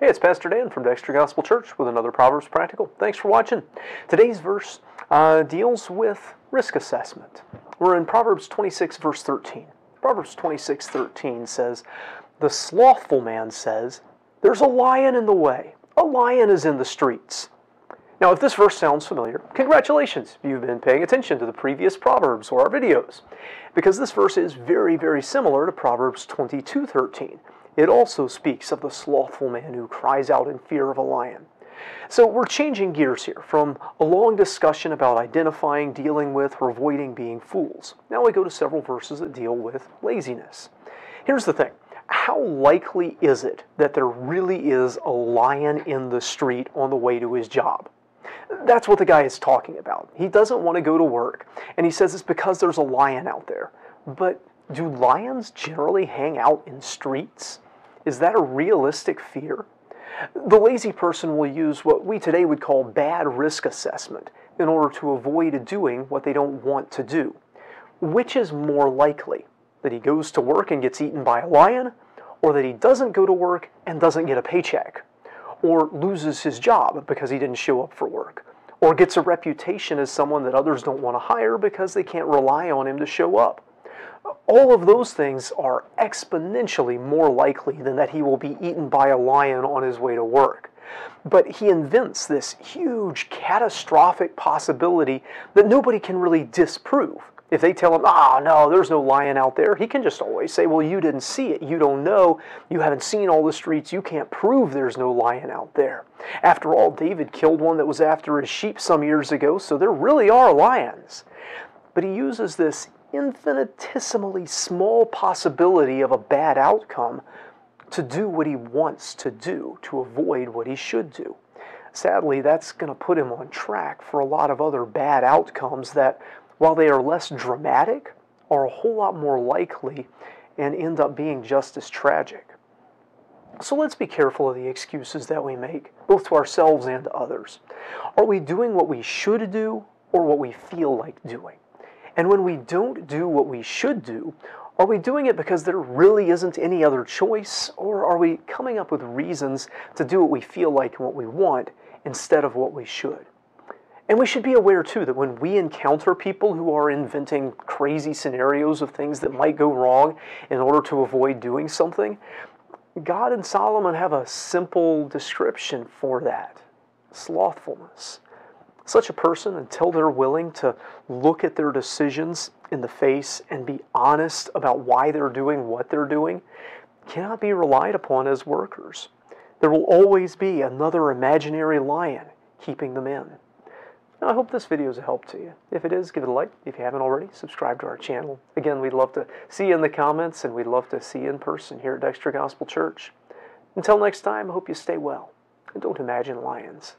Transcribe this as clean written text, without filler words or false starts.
Hey, it's Pastor Dan from Dexter Gospel Church with another Proverbs Practical. Thanks for watching. Today's verse deals with risk assessment. We're in Proverbs 26, verse 13. Proverbs 26:13 says, "The slothful man says, 'There's a lion in the way. A lion is in the streets.'" Now, if this verse sounds familiar, congratulations! You've been paying attention to the previous Proverbs or our videos, because this verse is very, very similar to Proverbs 22:13. It also speaks of the slothful man who cries out in fear of a lion. So we're changing gears here from a long discussion about identifying, dealing with, or avoiding being fools. Now we go to several verses that deal with laziness. Here's the thing. How likely is it that there really is a lion in the street on the way to his job? That's what the guy is talking about. He doesn't want to go to work, and he says it's because there's a lion out there. But do lions generally hang out in streets? Is that a realistic fear? The lazy person will use what we today would call bad risk assessment in order to avoid doing what they don't want to do. Which is more likely? That he goes to work and gets eaten by a lion, or that he doesn't go to work and doesn't get a paycheck, or loses his job because he didn't show up for work, or gets a reputation as someone that others don't want to hire because they can't rely on him to show up? All of those things are exponentially more likely than that he will be eaten by a lion on his way to work. But he invents this huge, catastrophic possibility that nobody can really disprove. If they tell him, no, there's no lion out there, he can just always say, well, you didn't see it, you don't know, you haven't seen all the streets, you can't prove there's no lion out there. After all, David killed one that was after his sheep some years ago, so there really are lions. But he uses this infinitesimally small possibility of a bad outcome to do what he wants to do, to avoid what he should do. Sadly, that's going to put him on track for a lot of other bad outcomes that, while they are less dramatic, are a whole lot more likely and end up being just as tragic. So let's be careful of the excuses that we make, both to ourselves and to others. Are we doing what we should do or what we feel like doing? And when we don't do what we should do, are we doing it because there really isn't any other choice, or are we coming up with reasons to do what we feel like and what we want instead of what we should? And we should be aware, too, that when we encounter people who are inventing crazy scenarios of things that might go wrong in order to avoid doing something, God and Solomon have a simple description for that: slothfulness. Such a person, until they're willing to look at their decisions in the face and be honest about why they're doing what they're doing, cannot be relied upon as workers. There will always be another imaginary lion keeping them in. Now, I hope this video is a help to you. If it is, give it a like. If you haven't already, subscribe to our channel. Again, we'd love to see you in the comments, and we'd love to see you in person here at Dexter Gospel Church. Until next time, I hope you stay well, and don't imagine lions.